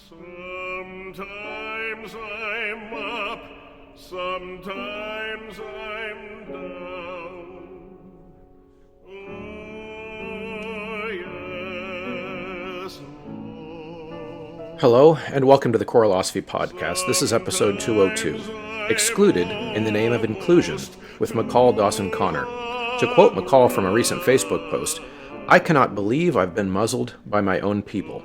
Sometimes I'm up, sometimes I'm down. Oh, yes, Lord. Hello, and welcome to the Choralosophy Podcast. This is episode 202, Excluded in the Name of Inclusion, with Michal Dawson Connor. To quote Michal from a recent Facebook post, "I cannot believe I've been muzzled by my own people."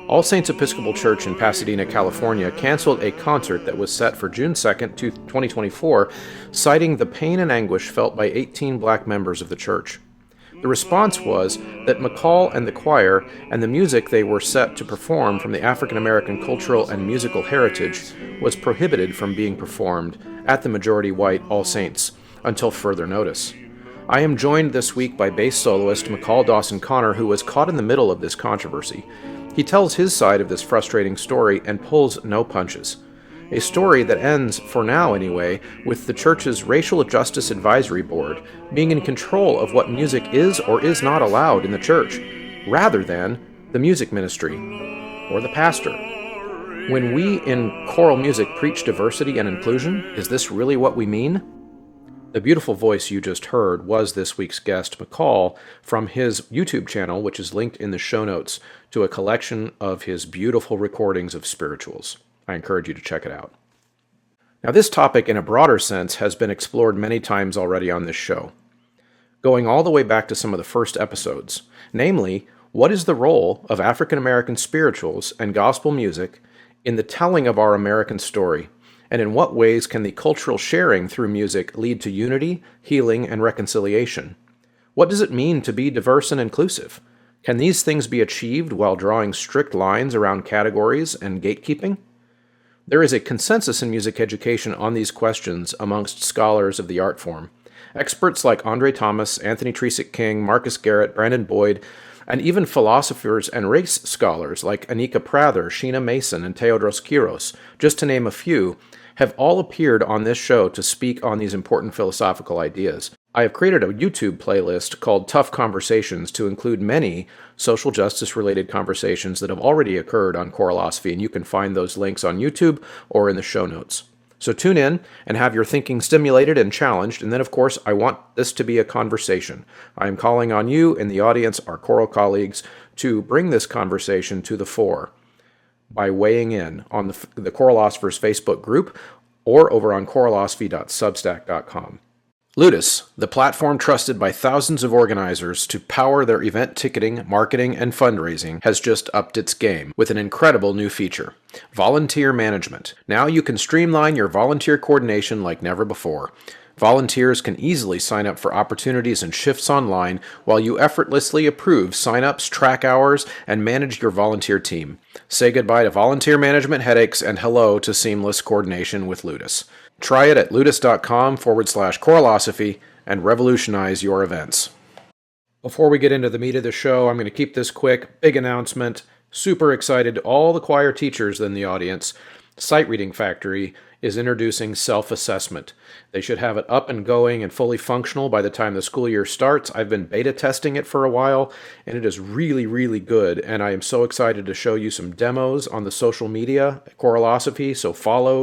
All Saints Episcopal Church in Pasadena, California, canceled a concert that was set for June 2nd, 2024, citing the pain and anguish felt by 18 black members of the church. The response was that Michal and the choir and the music they were set to perform from the African American cultural and musical heritage was prohibited from being performed at the majority white All Saints until further notice. I am joined this week by bass soloist Michal Dawson Connor, who was caught in the middle of this controversy. He tells his side of this frustrating story and pulls no punches. A story that ends, for now anyway, with the church's Racial Justice Advisory Board being in control of what music is or is not allowed in the church, rather than the music ministry or the pastor. When we in choral music preach diversity and inclusion, is this really what we mean? The beautiful voice you just heard was this week's guest, Michal, from his YouTube channel, which is linked in the show notes to a collection of his beautiful recordings of spirituals. I encourage you to check it out. Now, this topic in a broader sense has been explored many times already on this show, going all the way back to some of the first episodes. Namely, what is the role of African American spirituals and gospel music in the telling of our American story? And in what ways can the cultural sharing through music lead to unity, healing, and reconciliation? What does it mean to be diverse and inclusive? Can these things be achieved while drawing strict lines around categories and gatekeeping? There is a consensus in music education on these questions amongst scholars of the art form. Experts like Andre Thomas, Anthony Tresick King, Marcus Garrett, Brandon Boyd, and even philosophers and race scholars like Anika Prather, Sheena Mason, and Teodros Kiros, just to name a few, have all appeared on this show to speak on these important philosophical ideas. I have created a YouTube playlist called Tough Conversations to include many social justice-related conversations that have already occurred on Choralosophy, and you can find those links on YouTube or in the show notes. So tune in and have your thinking stimulated and challenged, and then, of course, I want this to be a conversation. I am calling on you in the audience, our choral colleagues, to bring this conversation to the fore by weighing in on the Choralosophers Facebook group or over on choralosophy.substack.com. Ludus, the platform trusted by thousands of organizers to power their event ticketing, marketing, and fundraising, has just upped its game with an incredible new feature, volunteer management. Now you can streamline your volunteer coordination like never before. Volunteers can easily sign up for opportunities and shifts online while you effortlessly approve signups, track hours, and manage your volunteer team. Say goodbye to volunteer management headaches and hello to seamless coordination with Ludus. Try it at ludus.com/choralosophy and revolutionize your events. Before we get into the meat of the show, I'm going to keep this quick. Big announcement. Super excited to all the choir teachers in the audience. Sight Reading Factory is introducing self-assessment. They should have it up and going and fully functional by the time the school year starts. I've been beta testing it for a while, and it is really, really good. And I am so excited to show you some demos on the social media, Choralosophy, so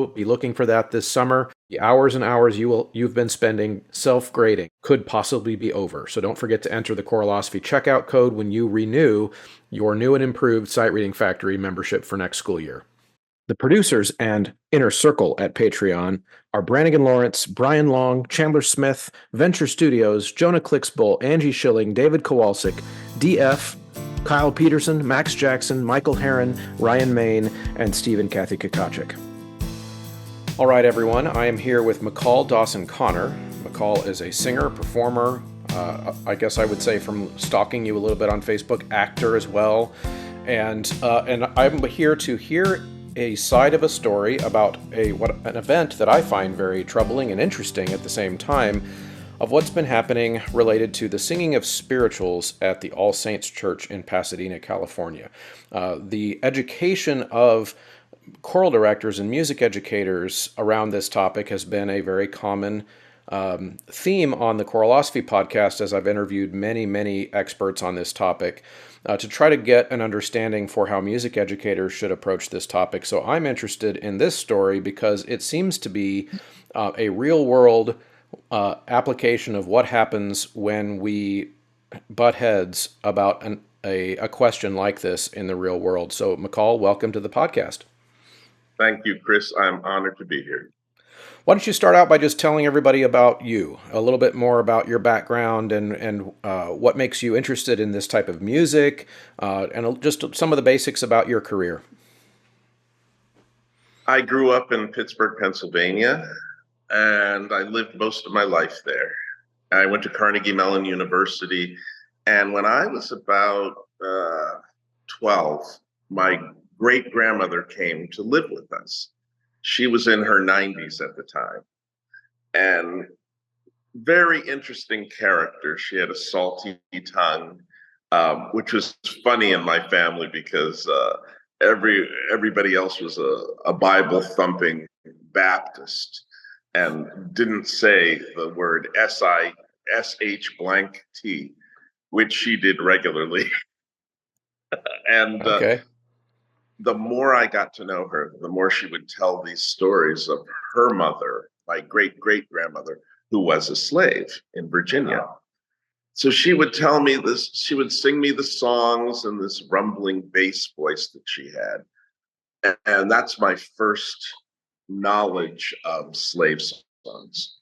be looking for that this summer. The hours and hours you've been spending self-grading could possibly be over. So don't forget to enter the Choralosophy checkout code when you renew your new and improved Sight Reading Factory membership for next school year. The producers and Inner Circle at Patreon are Brannigan Lawrence, Brian Long, Chandler Smith, Venture Studios, Jonah Clixbull, Angie Schilling, David Kowalczyk, DF, Kyle Peterson, Max Jackson, Michael Herron, Ryan Main, and Stephen Kathy Kakachik. All right, everyone, I am here with Michal Dawson Connor. Michal is a singer, performer, I guess I would say from stalking you a little bit on Facebook, actor as well. And I'm here to hear a side of a story about an event that I find very troubling and interesting at the same time, of what's been happening related to the singing of spirituals at the All Saints Church in Pasadena, California. The education of choral directors and music educators around this topic has been a very common theme on the Choralosophy podcast, as I've interviewed many, many experts on this topic. to try to get an understanding for how music educators should approach this topic. So I'm interested in this story because it seems to be a real world application of what happens when we butt heads about a question like this in the real world. So, Michal, welcome to the podcast. Thank you, Chris. I'm honored to be here. Why don't you start out by just telling everybody about you, a little bit more about your background and what makes you interested in this type of music, and just some of the basics about your career. I grew up in Pittsburgh, Pennsylvania, and I lived most of my life there. I went to Carnegie Mellon University, and when I was about 12, my great-grandmother came to live with us. She was in her 90s at the time, and very interesting character. She had a salty tongue, which was funny in my family because everybody else was a Bible thumping Baptist and didn't say the word SISH blank T, which she did regularly. And Okay. the more I got to know her, the more she would tell these stories of her mother, my great-great-grandmother, who was a slave in Virginia. So she would tell me this, she would sing me the songs in this rumbling bass voice that she had. And that's my first knowledge of slave songs.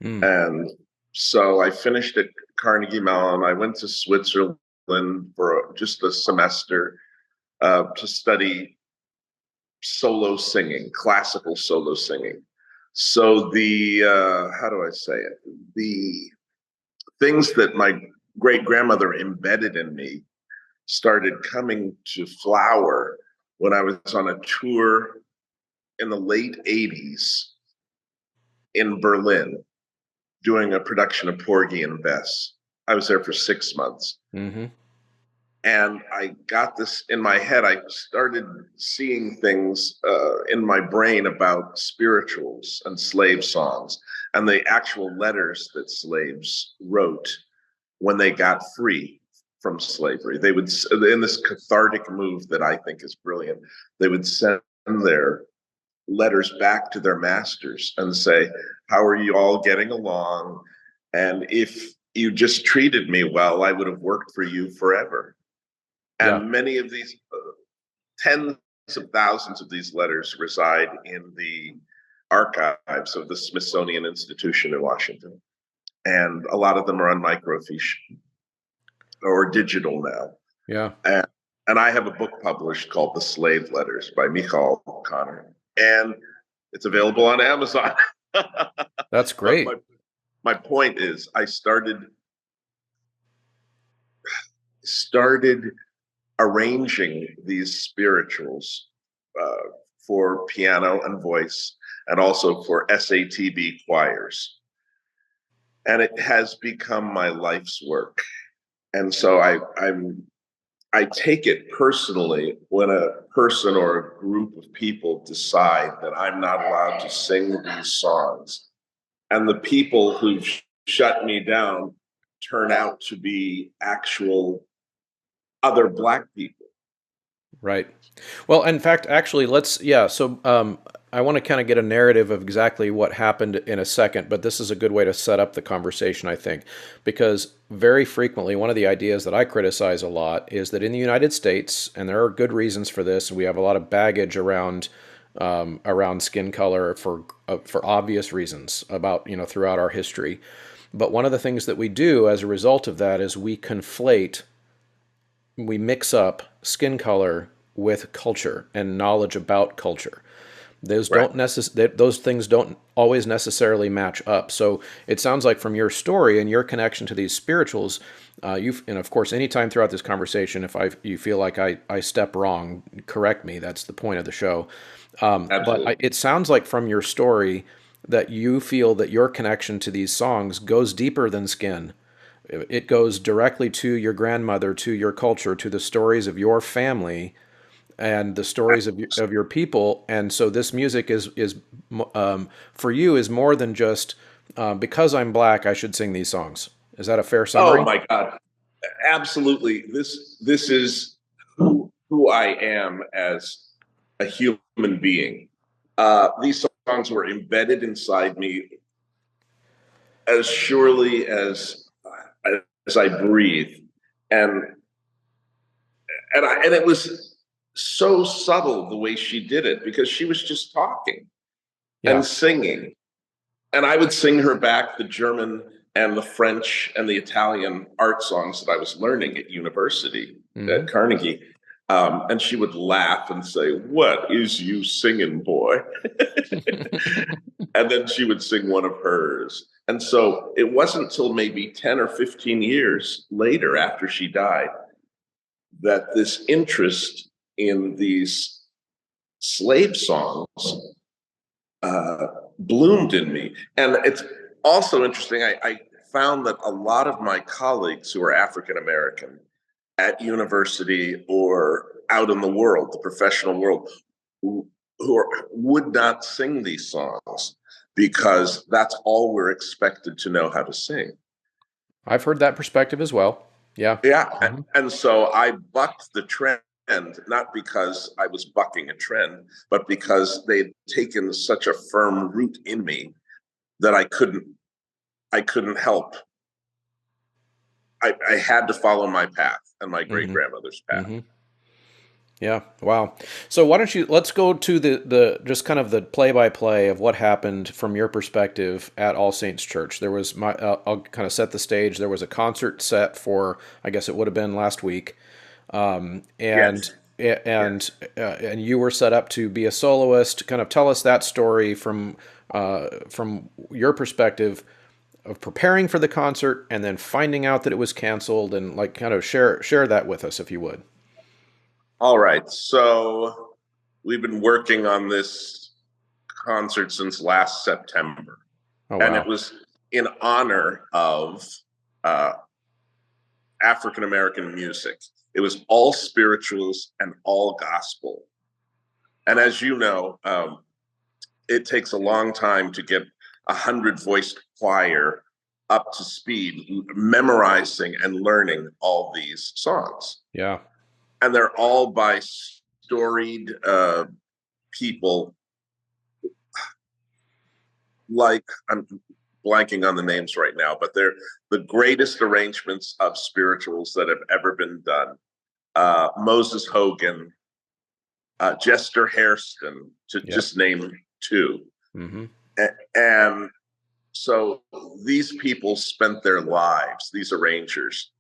And so I finished at Carnegie Mellon. I went to Switzerland for just a semester to study solo singing, classical solo singing. So the, how do I say it? The things that my great-grandmother embedded in me started coming to flower when I was on a tour in the late 80s in Berlin, doing a production of Porgy and Bess. I was there for 6 months. Mm-hmm. And I got this in my head. I started seeing things in my brain about spirituals and slave songs and the actual letters that slaves wrote when they got free from slavery. They would, in this cathartic move that I think is brilliant, they would send their letters back to their masters and say, how are you all getting along? And if you just treated me well, I would have worked for you forever. And many of these, tens of thousands of these letters reside in the archives of the Smithsonian Institution in Washington. And a lot of them are on microfiche or digital now. Yeah. And I have a book published called The Slave Letters by Michal Connor. And it's available on Amazon. That's great. My point is, I started arranging these spirituals for piano and voice, and also for SATB choirs. And it has become my life's work. And so I take it personally when a person or a group of people decide that I'm not allowed to sing these songs. And the people who shut me down turn out to be actual other Black people. Right. Well, in fact, actually, so I want to kind of get a narrative of exactly what happened in a second, but this is a good way to set up the conversation, I think, because very frequently, one of the ideas that I criticize a lot is that in the United States, and there are good reasons for this, and we have a lot of baggage around skin color for obvious reasons about, throughout our history. But one of the things that we do as a result of that is we mix up skin color with culture and knowledge about culture. Those those things don't always necessarily match up. So it sounds like from your story and your connection to these spirituals, and of course, anytime throughout this conversation, if you feel like I step wrong, correct me. That's the point of the show. But it sounds like from your story that you feel that your connection to these songs goes deeper than skin. It goes directly to your grandmother, to your culture, to the stories of your family, and the stories of your people. And so this music is for you is more than just because I'm Black, I should sing these songs. Is that a fair summary? Oh my God. Absolutely. This is who I am as a human being. These songs were embedded inside me as surely as I breathe, and and it was so subtle the way she did it, because she was just talking Yeah. and singing, and I would sing her back the German and the French and the Italian art songs that I was learning at university at Carnegie. And she would laugh and say, "What is you singing, boy?" And then she would sing one of hers. And so it wasn't until maybe 10 or 15 years later, after she died, that this interest in these slave songs bloomed in me. And it's also interesting, I found that a lot of my colleagues who are African American at university or out in the world, the professional world, would not sing these songs because that's all we're expected to know how to sing. I've heard that perspective as well. Yeah. Yeah. And so I bucked the trend, not because I was bucking a trend, but because they'd taken such a firm root in me that I couldn't help. I had to follow my path and my great grandmother's path. Yeah. Wow. So why don't let's go to the just kind of the play-by-play of what happened from your perspective at All Saints Church. There was I'll kind of set the stage. There was a concert set for, I guess it would have been last week. And you were set up to be a soloist. Kind of tell us that story from your perspective of preparing for the concert and then finding out that it was canceled, and like kind of share that with us if you would. All right. So we've been working on this concert since last September. Oh, wow. And it was in honor of African American music. It was all spirituals and all gospel. And as you know, it takes a long time to get 100-voiced choir up to speed, memorizing and learning all these songs. Yeah. And they're all by storied people. Like, I'm blanking on the names right now, but they're the greatest arrangements of spirituals that have ever been done. Moses Hogan, Jester Hairston, to just name two. And so these people spent their lives, these arrangers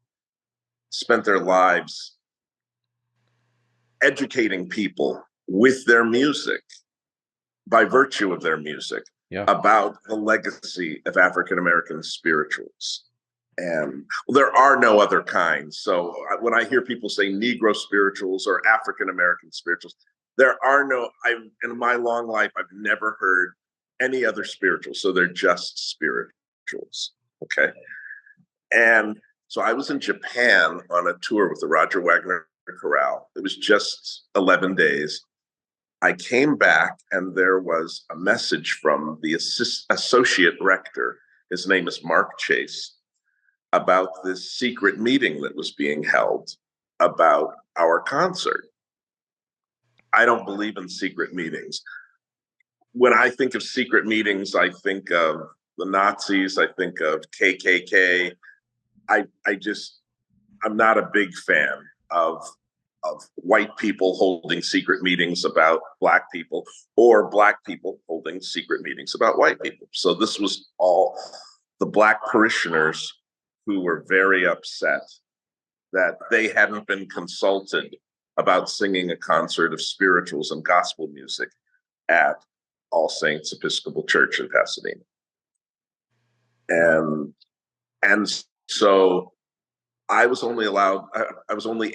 spent their lives educating people with their music, by virtue of their music, about the legacy of African American spirituals. And there are no other kinds. So when I hear people say Negro spirituals or African American spirituals, there are no, in my long life, I've never heard any other spirituals. So they're just spirituals. Okay. And so I was in Japan on a tour with the Roger Wagner Chorale. It was just 11 days. I came back and there was a message from the associate rector. His name is Mark Chase, about this secret meeting that was being held about our concert. I don't believe in secret meetings. When I think of secret meetings, I think of the Nazis, I think of KKK. I'm not a big fan of white people holding secret meetings about Black people, or Black people holding secret meetings about white people. So this was all the Black parishioners who were very upset that they hadn't been consulted about singing a concert of spirituals and gospel music at All Saints Episcopal Church in Pasadena. And so I was only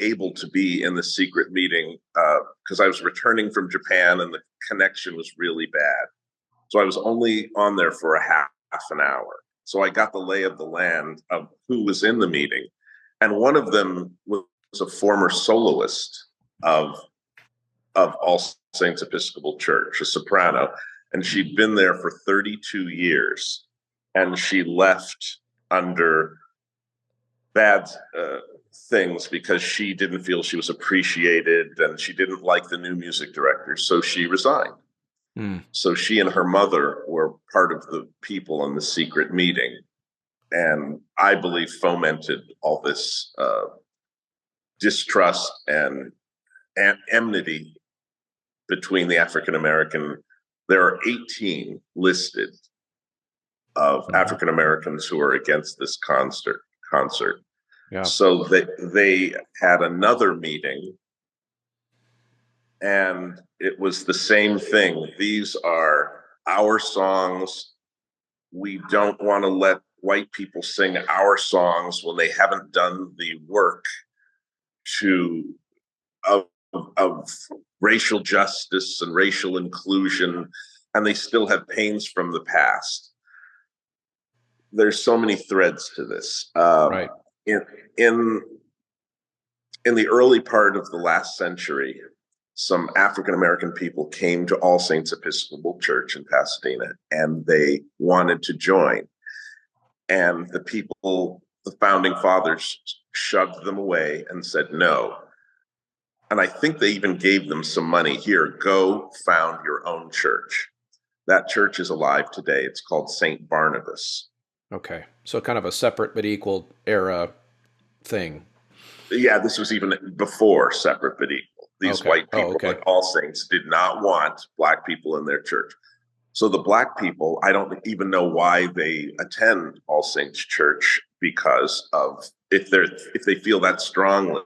able to be in the secret meeting because I was returning from Japan and the connection was really bad. So I was only on there for a half an hour. So I got the lay of the land of who was in the meeting. And one of them was a former soloist of All Saints Episcopal Church, a soprano. And she'd been there for 32 years. And she left under bad things because she didn't feel she was appreciated and she didn't like the new music director, so she resigned. So she and her mother were part of the people in the secret meeting, and I believe fomented all this distrust and enmity between the African American. There are 18 listed of African Americans who are against this concert. Yeah. So they had another meeting, and it was the same thing. These are our songs. We don't want to let white people sing our songs when they haven't done the work of racial justice and racial inclusion, and they still have pains from the past. There's so many threads to this. Right. In the early part of the last century, some African American people came to All Saints Episcopal Church in Pasadena, and they wanted to join. And the founding fathers, shoved them away and said no. And I think they even gave them some money. Here, go found your own church. That church is alive today. It's called St. Barnabas. Okay. So kind of a separate but equal era thing. Yeah, this was even before separate but equal. These white people, like All Saints, did not want Black people in their church. So the Black people, I don't even know why they attend All Saints Church, because of if they feel that strongly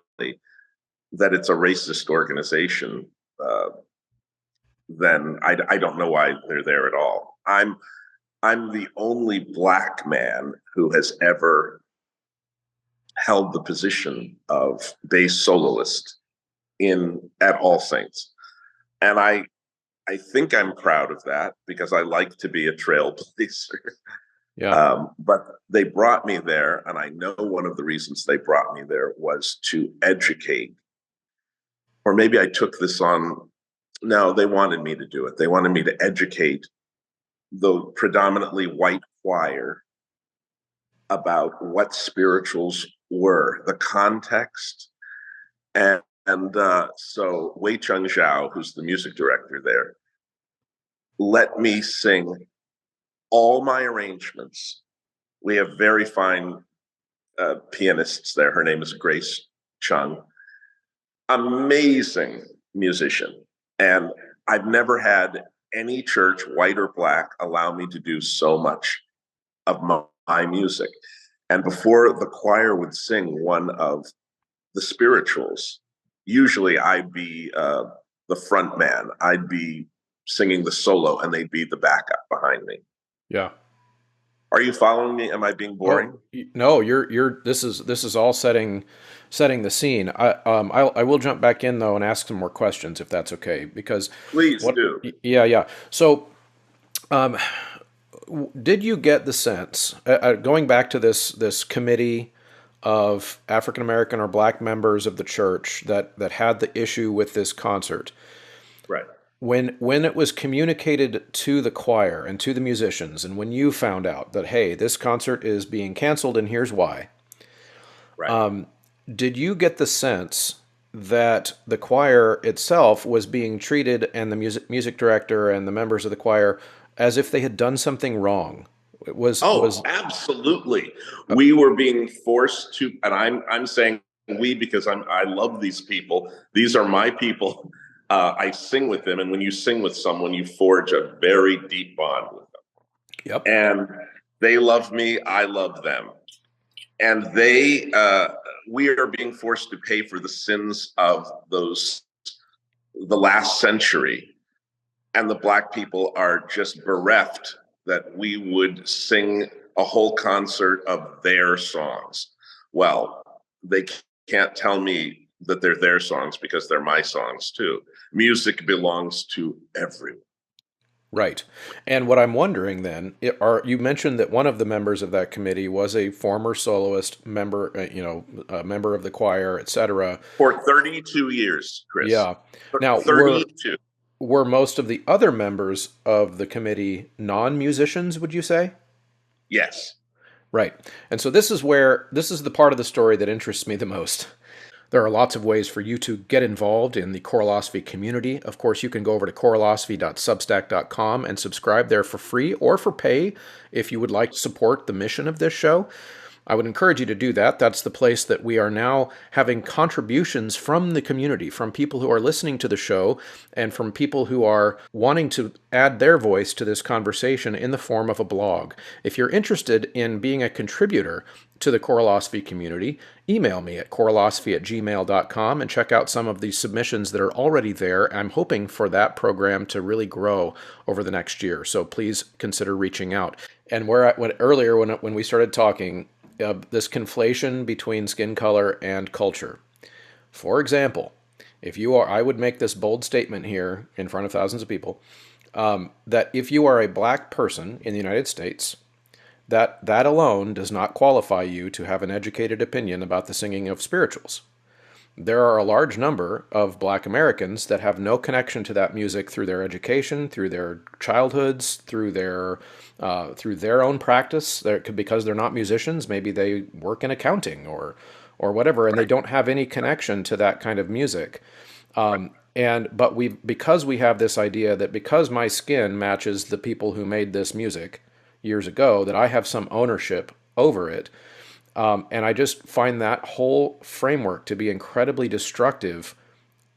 that it's a racist organization, then I don't know why they're there at all. I'm the only Black man who has ever held the position of bass soloist at All Saints, and I think I'm proud of that because I like to be a trailblazer. Yeah. But they brought me there, and I know one of the reasons they brought me there was to educate. Or maybe I took this on. No, they wanted me to do it. They wanted me to educate the predominantly white choir about what spirituals were, the context. And so Wei Chung Zhao, who's the music director there, let me sing all my arrangements. We have very fine pianists there. Her name is Grace Chung. Amazing musician. And I've never had any church, white or Black, allow me to do so much of my music. And before the choir would sing one of the spirituals, usually I'd be the front man. I'd be singing the solo, and they'd be the backup behind me. Yeah. Are you following me? Am I being boring? No, you're. This is all setting the scene. I will jump back in though and ask some more questions if that's okay, because Please do. Yeah. So, did you get the sense, going back to this committee of African American or Black members of the church that had the issue with this concert? Right. When it was communicated to the choir and to the musicians, and when you found out that, hey, this concert is being canceled and here's why, right. Did you get the sense that the choir itself was being treated, and the music director and the members of the choir, as if they had done something wrong? It was absolutely. We were being forced to, and I'm saying we because I love these people. These are my people. I sing with them, and when you sing with someone, you forge a very deep bond with them. Yep. And they love me, I love them. And we are being forced to pay for the sins of the last century. And the Black people are just bereft that we would sing a whole concert of their songs. Well, they can't tell me that they're their songs because they're my songs too. Music belongs to everyone. Right. And what I'm wondering then, you mentioned that one of the members of that committee was a former soloist member, a member of the choir, etc. For 32 years, Chris. Yeah. Now, 32. Were most of the other members of the committee non-musicians, would you say? Yes. Right. And so this is the part of the story that interests me the most. There are lots of ways for you to get involved in the choralosophy community. Of course, you can go over to choralosophy.substack.com and subscribe there for free or for pay if you would like to support the mission of this show. I would encourage you to do that. That's the place that we are now having contributions from the community, from people who are listening to the show, and from people who are wanting to add their voice to this conversation in the form of a blog. If you're interested in being a contributor to the choralosophy community, email me at choralosophy@gmail.com and check out some of the submissions that are already there. I'm hoping for that program to really grow over the next year, so please consider reaching out. And earlier when we started talking, this conflation between skin color and culture. For example, I would make this bold statement here in front of thousands of people, that if you are a black person in the United States, that alone does not qualify you to have an educated opinion about the singing of spirituals. There are a large number of black Americans that have no connection to that music through their education, through their childhoods, through their own practice. Because they're not musicians, maybe they work in accounting or whatever, and they don't have any connection to that kind of music. Because we have this idea that because my skin matches the people who made this music years ago, that I have some ownership over it. And I just find that whole framework to be incredibly destructive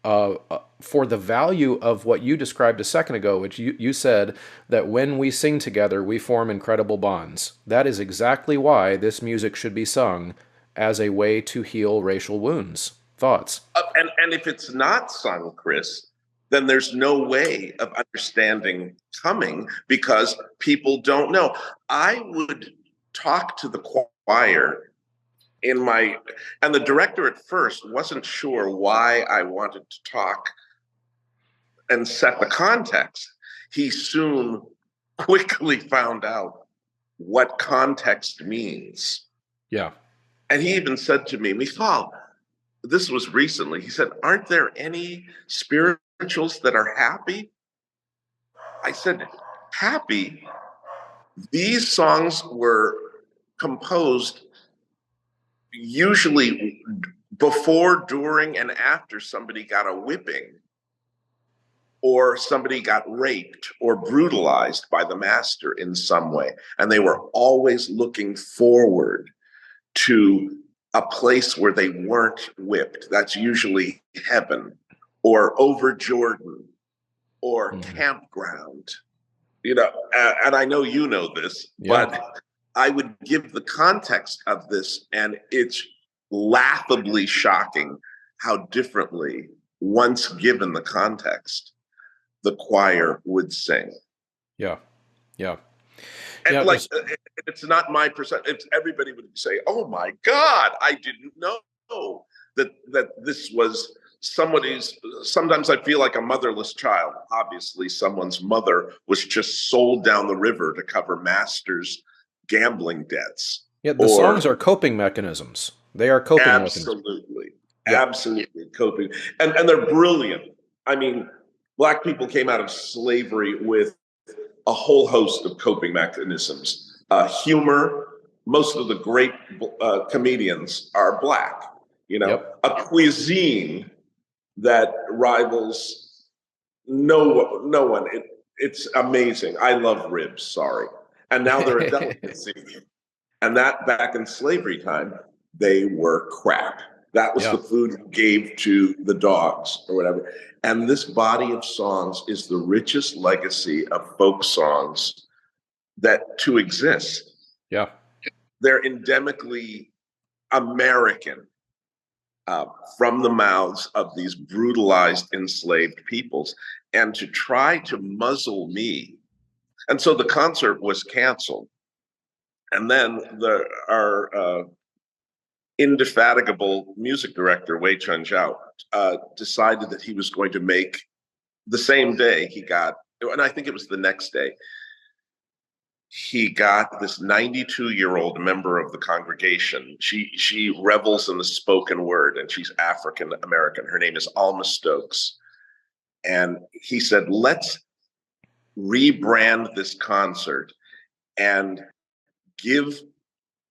for the value of what you described a second ago, which you said that when we sing together, we form incredible bonds. That is exactly why this music should be sung as a way to heal racial wounds. Thoughts? And if it's not sung, Chris, then there's no way of understanding coming because people don't know. I would talk to the choir and the director at first wasn't sure why I wanted to talk and set the context. He soon quickly found out what context means. Yeah. And he even said to me, Michal, this was recently, he said, aren't there any spirituals that are happy? I said, happy? These songs were composed usually before, during, and after somebody got a whipping or somebody got raped or brutalized by the master in some way. And they were always looking forward to a place where they weren't whipped. That's usually heaven or over Jordan or campground. And I know you know this, but I would give the context of this, and it's laughably shocking how differently, once given the context, the choir would sing. Yeah. And it's not my perception. Everybody would say, "Oh my God, I didn't know that this was somebody's." Sometimes I feel like a motherless child. Obviously, someone's mother was just sold down the river to cover masters' gambling debts. Yeah, the songs are coping mechanisms. They are coping mechanisms. Absolutely coping. And they're brilliant. I mean, Black people came out of slavery with a whole host of coping mechanisms. Humor, most of the great comedians are Black. A cuisine that rivals no one. It's amazing. I love ribs, sorry. And now they're a delicacy. And that back in slavery time, they were crap. That was the food you gave to the dogs or whatever. And this body of songs is the richest legacy of folk songs to exist. Yeah. They're endemically American from the mouths of these brutalized, enslaved peoples. And to try to muzzle me. And so the concert was canceled. And then our indefatigable music director, Wei Chun Zhao, decided that he was going to make the same day and I think it was the next day, he got this 92-year-old member of the congregation. She revels in the spoken word, and she's African American. Her name is Alma Stokes. And he said, let's rebrand this concert and give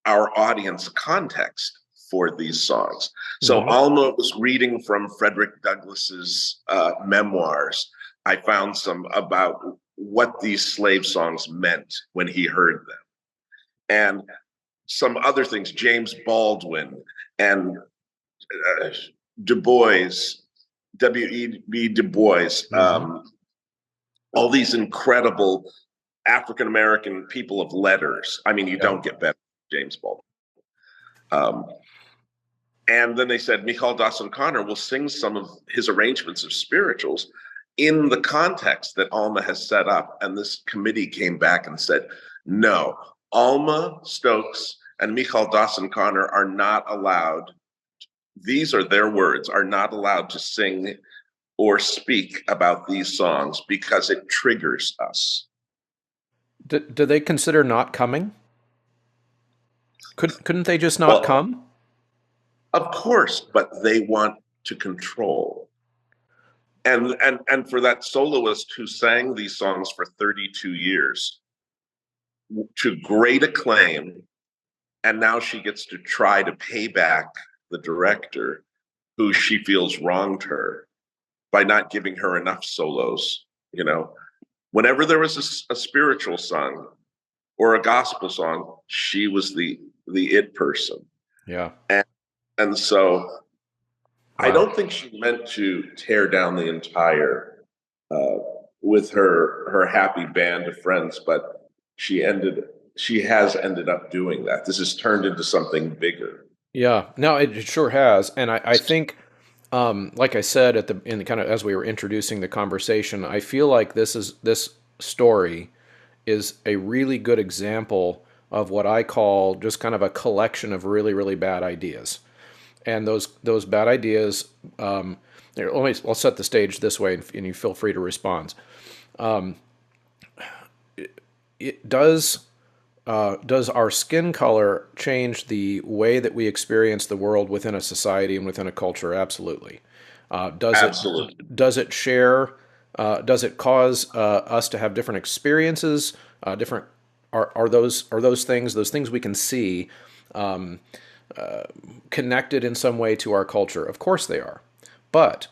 our audience context for these songs. So Mhm. Alma was reading from Frederick Douglass's memoirs. I found some about what these slave songs meant when he heard them. And some other things, James Baldwin and Du Bois, W.E.B. Du Bois, all these incredible African-American people of letters. I mean, you don't get better than James Baldwin. And then they said, Michal Dawson Connor will sing some of his arrangements of spirituals in the context that Alma has set up. And this committee came back and said, no, Alma Stokes and Michal Dawson Connor are not allowed, these are their words, are not allowed to sing or speak about these songs because it triggers us. Do they consider not coming? Couldn't they just not come? Of course, but they want to control. And for that soloist who sang these songs for 32 years to great acclaim, and now she gets to try to pay back the director who she feels wronged her by not giving her enough solos. You know, whenever there was a spiritual song or a gospel song, she was the it person. Yeah. And so wow. I don't think she meant to tear down the entire with her happy band of friends, but she has ended up doing that. This has turned into something bigger. Yeah, no, it sure has, and I think, like I said in the kind of as we were introducing the conversation, I feel like this story is a really good example of what I call just kind of a collection of really, really bad ideas, and those bad ideas. I'll set the stage this way, and you feel free to respond. Does our skin color change the way that we experience the world within a society and within a culture? Absolutely. Absolutely. Does it share? Does it cause us to have different experiences? Different are those things we can see connected in some way to our culture? Of course they are, but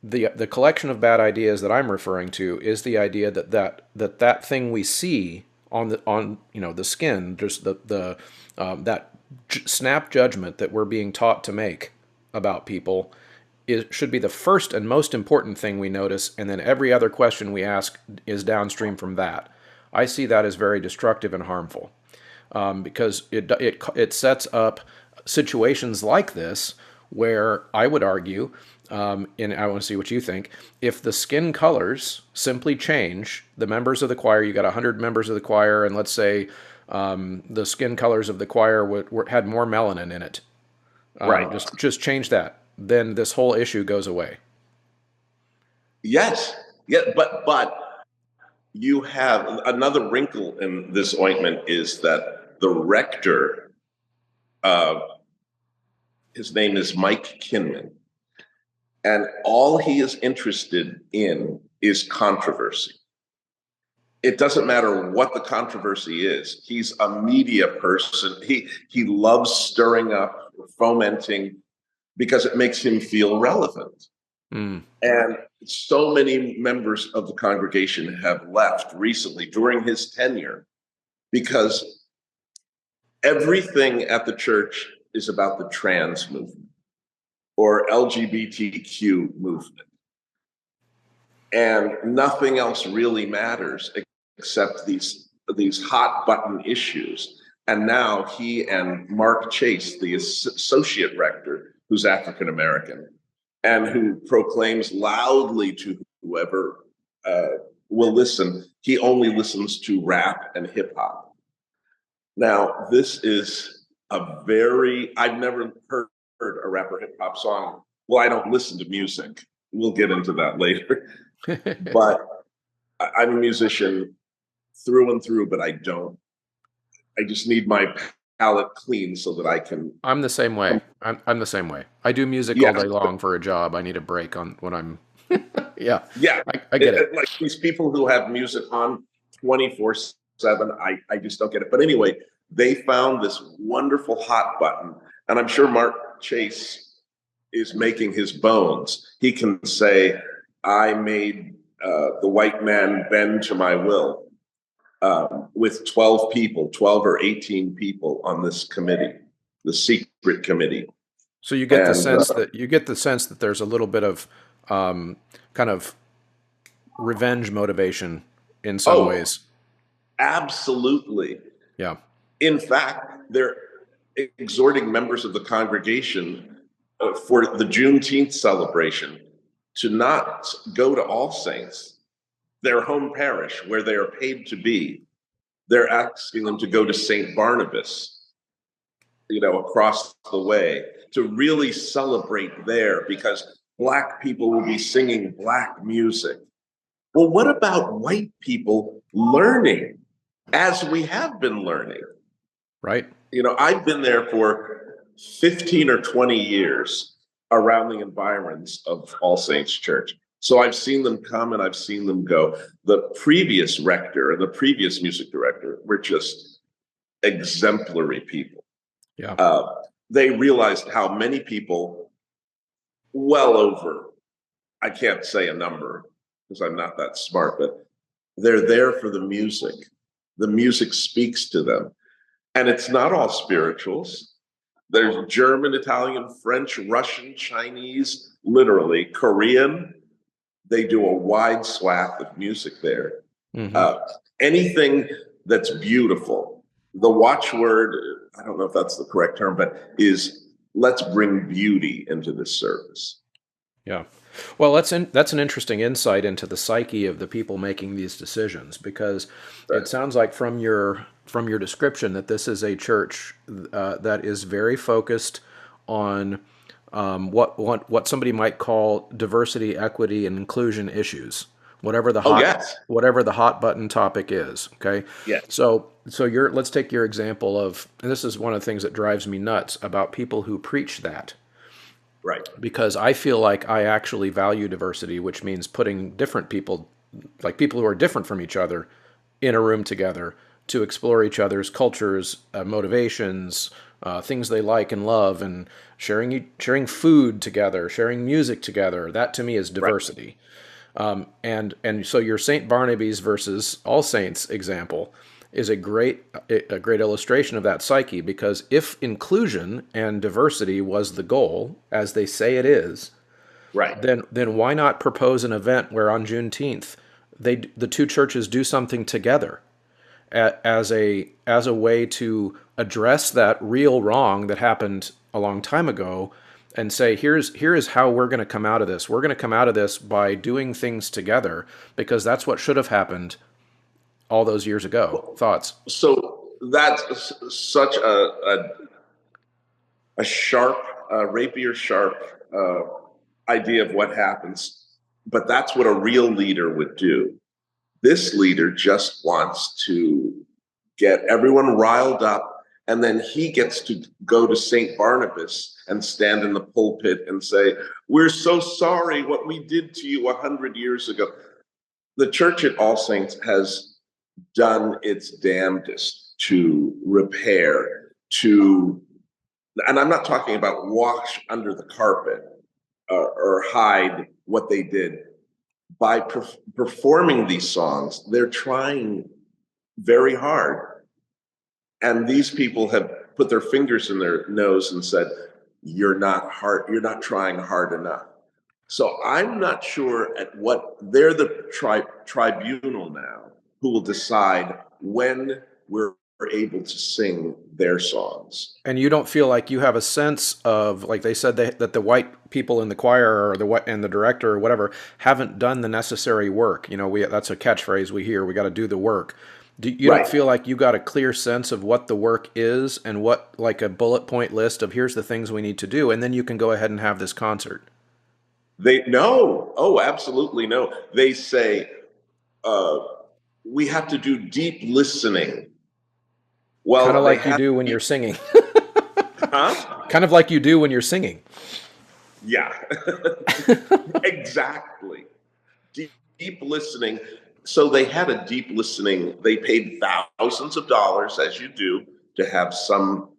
the collection of bad ideas that I'm referring to is the idea that thing we see on the skin, just that snap judgment that we're being taught to make about people should be the first and most important thing we notice, and then every other question we ask is downstream from that. I see that as very destructive and harmful, because it sets up situations like this where I would argue, and I want to see what you think, if the skin colors simply change, the members of the choir, you got 100 members of the choir, and let's say the skin colors of the choir had more melanin in it. Right. Just change that. Then this whole issue goes away. Yes. Yeah, but you have another wrinkle in this ointment is that the rector, his name is Mike Kinman, and all he is interested in is controversy. It doesn't matter what the controversy is. He's a media person. He loves stirring up, fomenting, because it makes him feel relevant. Mm. And so many members of the congregation have left recently during his tenure because everything at the church is about the trans movement or LGBTQ movement. And nothing else really matters except these hot button issues. And now he and Mark Chase, the associate rector, who's African American, and who proclaims loudly to whoever will listen, he only listens to rap and hip hop. Now, this is I've never heard a rap or hip hop song. Well, I don't listen to music. We'll get into that later. But I'm a musician through and through, but I just need my palate clean so that I can. I'm the same way. I'm the same way. I do music all day long for a job. I need a break on when I'm. Yeah. I get it. Like these people who have music on 24/7, I just don't get it. But anyway, they found this wonderful hot button. And I'm sure Mark Chase is making his bones. He can say, I made the white man bend to my will, with 12 people, 12 or 18 people on this committee, the secret committee. So you get the sense that there's a little bit of kind of revenge motivation in some ways. Absolutely. Yeah. In fact, they're exhorting members of the congregation for the Juneteenth celebration to not go to All Saints, their home parish where they are paid to be. They're asking them to go to St. Barnabas, across the way, to really celebrate there, because Black people will be singing Black music. Well, what about white people learning as we have been learning? Right. I've been there for 15 or 20 years around the environs of All Saints Church. So I've seen them come and I've seen them go. The previous rector and the previous music director were just exemplary people. Yeah. They realized how many people, well over, I can't say a number because I'm not that smart, but they're there for the music. The music speaks to them. And it's not all spirituals. There's German, Italian, French, Russian, Chinese, literally Korean. They do a wide swath of music there. Mm-hmm. Anything that's beautiful. The watchword, I don't know if that's the correct term, but is let's bring beauty into this service. Yeah. Well, that's an interesting insight into the psyche of the people making these decisions, because it sounds like from your description that this is a church that is very focused on what somebody might call diversity, equity, and inclusion issues, whatever the hot button topic is. Okay. Yeah. So let's take your example of, and this is one of the things that drives me nuts about people who preach that. Right. Because I feel like I actually value diversity, which means putting different people, like people who are different from each other, in a room together to explore each other's cultures, motivations, things they like and love, and sharing food together, sharing music together. That to me is diversity. Right. And so your St. Barnabas versus All Saints example is a great illustration of that psyche, because if inclusion and diversity was the goal, as they say it is, right, then why not propose an event where on Juneteenth the two churches do something together as a way to address that real wrong that happened a long time ago, and say, here is how we're going to come out of this. We're going to come out of this by doing things together, because that's what should have happened all those years ago. Thoughts? So that's such a sharp, rapier sharp idea of what happens. But that's what a real leader would do. This leader just wants to get everyone riled up, and then he gets to go to St. Barnabas and stand in the pulpit and say, we're so sorry what we did to you 100 years ago. The church at All Saints has done its damnedest to repair, and I'm not talking about wash under the carpet or hide what they did. By performing these songs, they're trying very hard. And these people have put their fingers in their nose and said, you're not trying hard enough. So I'm not sure they're the tribunal now who will decide when we're able to sing their songs. And you don't feel like you have a sense of, like they said, that the white people in the choir and the director or whatever haven't done the necessary work. That's a catchphrase we hear. We got to do the work. You don't feel like you got a clear sense of what the work is and what, like a bullet point list of here's the things we need to do, and then you can go ahead and have this concert. Absolutely no. They say, we have to do deep listening. Well, kind of like you do when you're singing. Huh? Kind of like you do when you're singing. Yeah, exactly. Deep listening. So they had a deep listening. They paid thousands of dollars, as you do, to have some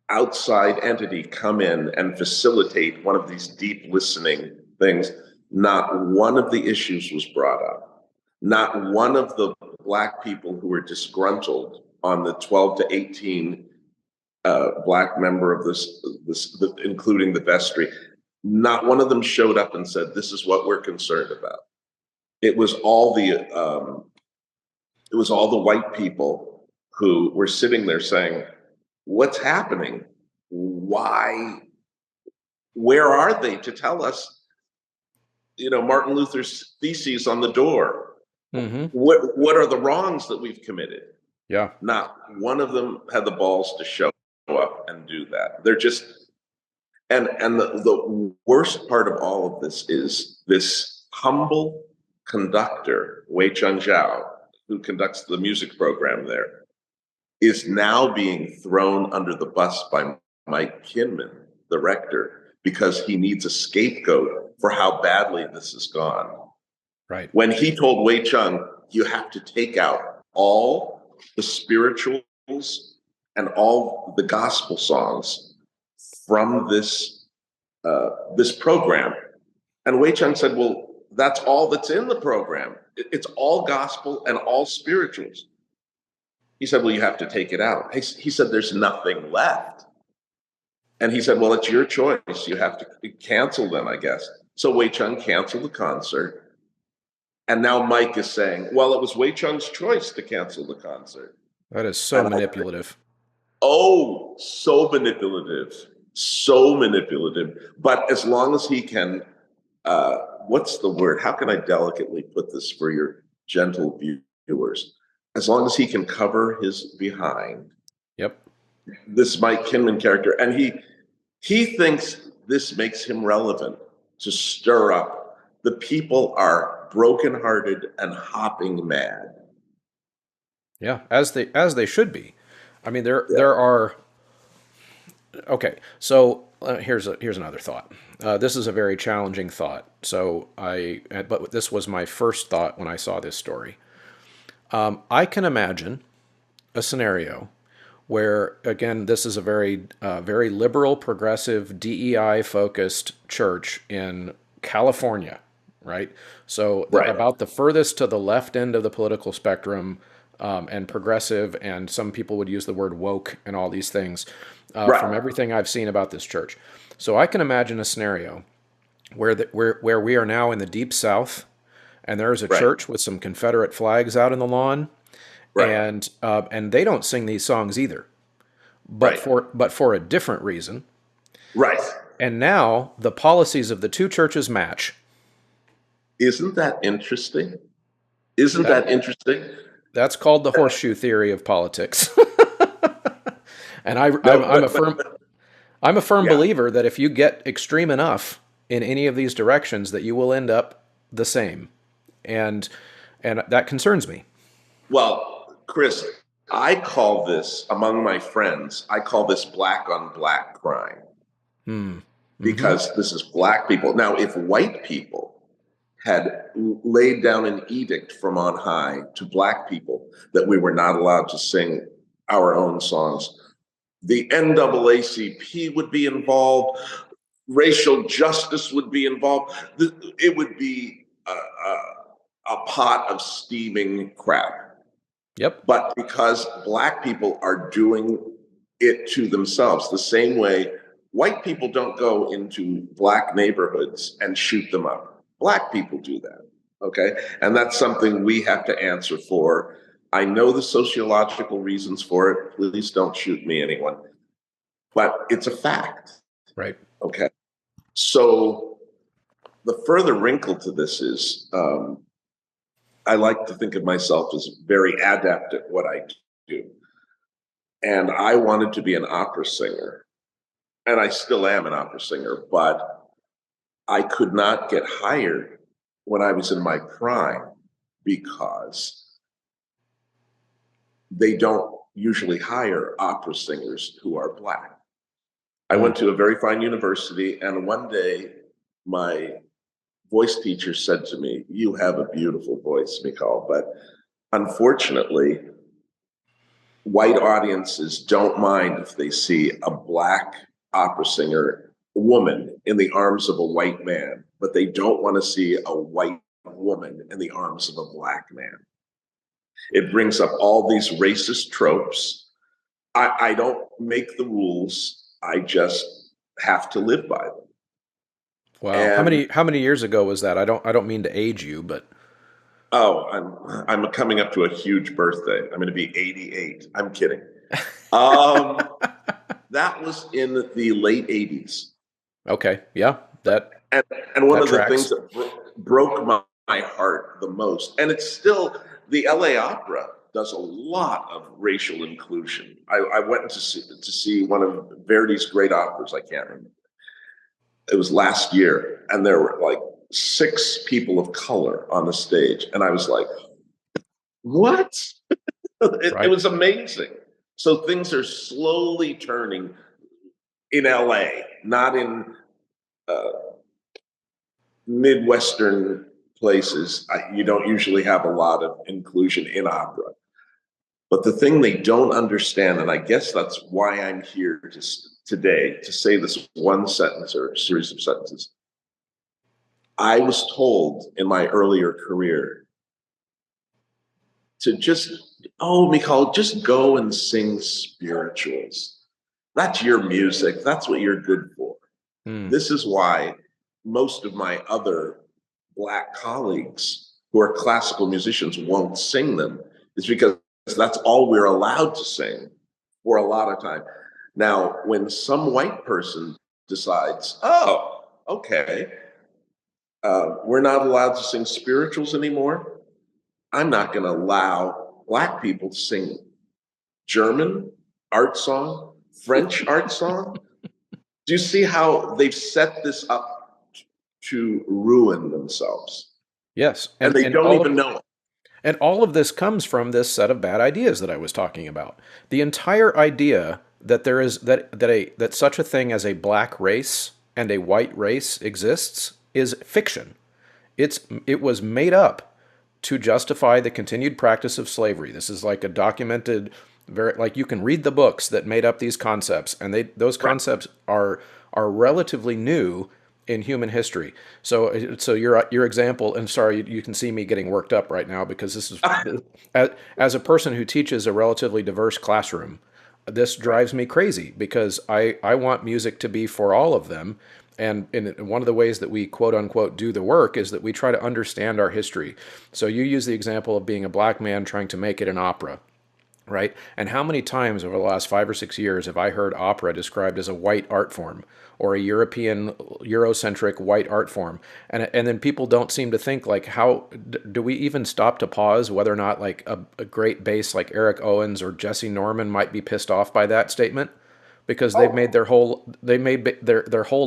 outside entity come in and facilitate one of these deep listening things. Not one of the issues was brought up. Not one of the Black people who were disgruntled on the 12 to 18 Black member of including the vestry, not one of them showed up and said, "This is what we're concerned about." It was all the white people who were sitting there saying, "What's happening? Why? Where are they to tell us? Martin Luther's theses on the door. Mm-hmm. What are the wrongs that we've committed?" Yeah. Not one of them had the balls to show up and do that. They're just, and the worst part of all of this is this humble conductor, Wei Chun Zhao, who conducts the music program there, is now being thrown under the bus by Mike Kinman, the rector, because he needs a scapegoat for how badly this has gone. Right. When he told Wei Chung, you have to take out all the spirituals and all the gospel songs from this program. And Wei Chung said, well, that's all that's in the program. It's all gospel and all spirituals. He said, well, you have to take it out. He said, there's nothing left. And he said, well, it's your choice. You have to cancel them, I guess. So Wei Chung canceled the concert. And now Mike is saying, well, it was Wei Chung's choice to cancel the concert. That is so manipulative. So manipulative. So manipulative. But as long as he can, what's the word? How can I delicately put this for your gentle viewers? As long as he can cover his behind. Yep. This Mike Kinman character. And he thinks this makes him relevant to stir up. The people are brokenhearted and hopping mad. Yeah, as they should be. I mean, there are. Okay, so here's another thought. This is a very challenging thought. But this was my first thought when I saw this story. I can imagine a scenario where, again, this is a very liberal, progressive, DEI-focused church in California, right? So they're about the furthest to the left end of the political spectrum, and progressive, and some people would use the word woke and all these things, from everything I've seen about this church. So I can imagine a scenario where we are now in the Deep South, and there's a church with some Confederate flags out in the lawn, and they don't sing these songs either, but for a different reason. Right. And now the policies of the two churches match. Isn't that interesting? Isn't that interesting? That's called the horseshoe theory of politics. And I'm a firm believer that if you get extreme enough in any of these directions, that you will end up the same. And that concerns me. Well, Chris, I call this, among my friends, I call this black on black crime. Because this is Black people. Now, if white people had laid down an edict from on high to Black people that we were not allowed to sing our own songs, the NAACP would be involved, racial justice would be involved. It would be a pot of steaming crap. Yep. But because Black people are doing it to themselves, the same way white people don't go into Black neighborhoods and shoot them up. Black people do that, okay? And that's something we have to answer for. I know the sociological reasons for it. Please don't shoot me, anyone. But it's a fact. Right. Okay. So the further wrinkle to this is, I like to think of myself as very adept at what I do. And I wanted to be an opera singer. And I still am an opera singer, but I could not get hired when I was in my prime because they don't usually hire opera singers who are Black. I went to a very fine university, and one day my voice teacher said to me, "You have a beautiful voice, Michal, but unfortunately, white audiences don't mind if they see a black opera singer, woman, in the arms of a white man, but they don't want to see a white woman in the arms of a black man. It brings up all these racist tropes. I don't make the rules. I just have to live by them. Wow. And How many years ago was that? I don't mean to age you, but I'm coming up to a huge birthday. I'm going to be 88. I'm kidding. That was in the late 80s. okay. Yeah. And one That of the tracks. things that broke my heart the most, and it's still, the LA Opera does a lot of racial inclusion. I went to see one of Verdi's great operas. I can't remember. It was last year, and there were like 6 people of color on the stage, and I was like, what? It was amazing. So things are slowly turning in LA, not in Midwestern places. You don't usually have a lot of inclusion in opera. But the thing they don't understand, and I guess that's why I'm here today to say this one sentence or a series of sentences. I was told in my earlier career to Michal, just go and sing spirituals. That's your music. That's what you're good for. This is why most of my other Black colleagues who are classical musicians won't sing them. It's because that's all we're allowed to sing for a lot of time. Now, when some white person decides, oh, okay, we're not allowed to sing spirituals anymore, I'm not going to allow Black people to sing German art song, French art song. Do you see how they've set this up to ruin themselves? Yes. And they don't even know it. And all of this comes from this set of bad ideas that I was talking about. The entire idea that there is that such a thing as a black race and a white race exists is fiction. It was made up to justify the continued practice of slavery. This is like a documented, like you can read the books that made up these concepts, and those concepts are relatively new in human history. So your example, and sorry, you can see me getting worked up right now because this is as a person who teaches a relatively diverse classroom, this drives me crazy because I want music to be for all of them. And one of the ways that we quote unquote do the work is that we try to understand our history. So you use the example of being a black man trying to make it an opera, right? And how many times over the last 5 or 6 years have I heard opera described as a white art form or a Eurocentric white art form? And then people don't seem to think, like, how do we even stop to pause whether or not like a great bass like Eric Owens or Jesse Norman might be pissed off by that statement? Because they've made their whole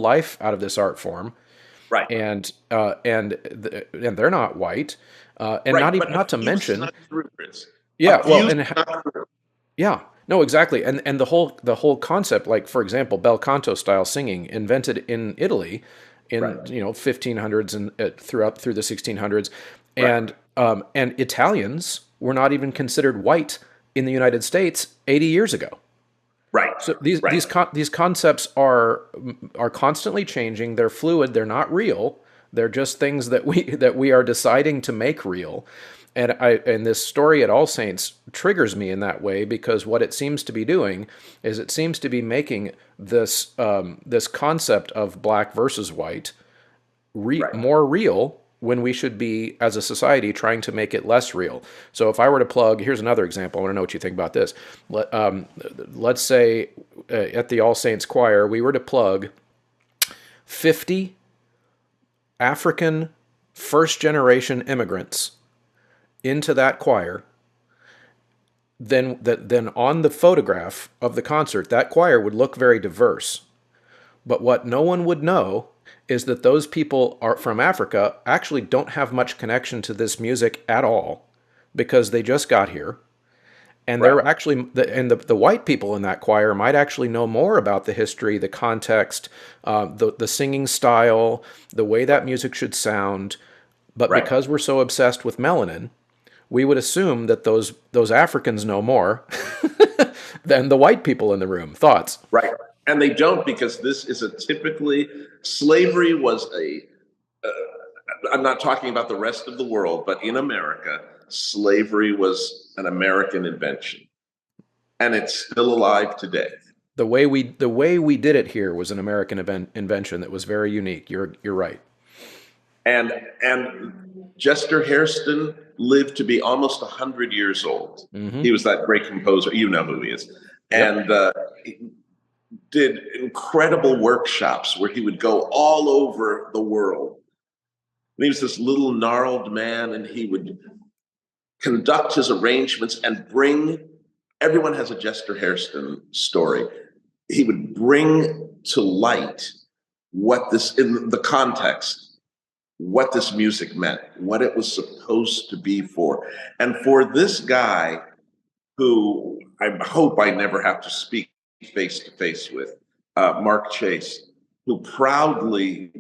life out of this art form, right? And they're not white, and right, not to mention, yeah, well, yeah, no, exactly, and the whole concept, like for example, bel canto style singing, invented in Italy, in 1500s and through the 1600s, and Italians were not even considered white in the United States 80 years ago. Right. So these concepts are constantly changing. They're fluid. They're not real. They're just things that we are deciding to make real. And this story at All Saints triggers me in that way because what it seems to be doing is it seems to be making this this concept of black versus white more real when we should be, as a society, trying to make it less real. So if I were to plug, here's another example. I want to know what you think about this. Let's say at the All Saints Choir, we were to plug 50 African first-generation immigrants into that choir. Then on the photograph of the concert, that choir would look very diverse. But what no one would know is that those people are from Africa actually don't have much connection to this music at all because they just got here. And they're actually, the white people in that choir might actually know more about the history, the context, the singing style, the way that music should sound. But because we're so obsessed with melanin, we would assume that those Africans know more than the white people in the room. Thoughts? Right. And they don't, because this is a typically, slavery was I'm not talking about the rest of the world, but in America, slavery was an American invention. And it's still alive today. The way we did it here was an American invention that was very unique. You're right. And Chester Hairston lived to be almost 100 years old. Mm-hmm. He was that great composer. You know who he is. Yep. And he did incredible workshops where he would go all over the world. And he was this little gnarled man, and he would conduct his arrangements and bring, everyone has a Chester Hairston story. He would bring to light what this, in the context, what this music meant, what it was supposed to be for. And for this guy, who I hope I never have to speak face to face with, Mark Chase, who proudly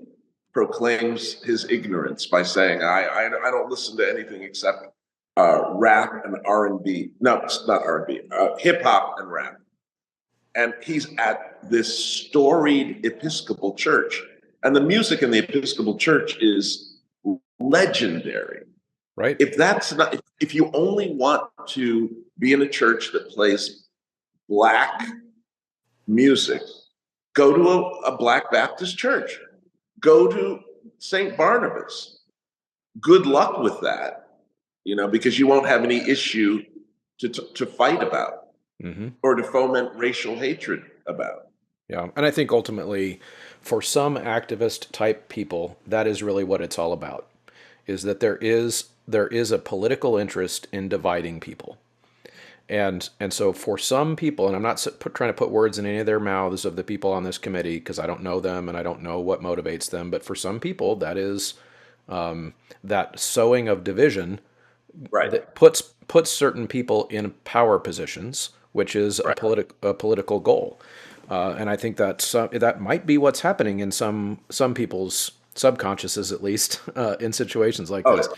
proclaims his ignorance by saying, I don't listen to anything except rap and R&B. No, it's not R&B, hip hop and rap. And he's at this storied Episcopal church. And the music in the Episcopal church is legendary. Right. If that's not, if you only want to be in a church that plays Black music, go to a Black Baptist church. Go to St. Barnabas. Good luck with that, because you won't have any issue to fight about, mm-hmm. or to foment racial hatred about. Yeah, and I think ultimately, for some activist type people, that is really what it's all about, is that there is a political interest in dividing people. And so for some people, and I'm not trying to put words in any of their mouths of the people on this committee, because I don't know them and I don't know what motivates them, but for some people, that is that sowing of division, right, that puts certain people in power positions, which is right. a political goal. And I think that might be what's happening in some people's subconsciouses, at least, in situations like this. Yeah.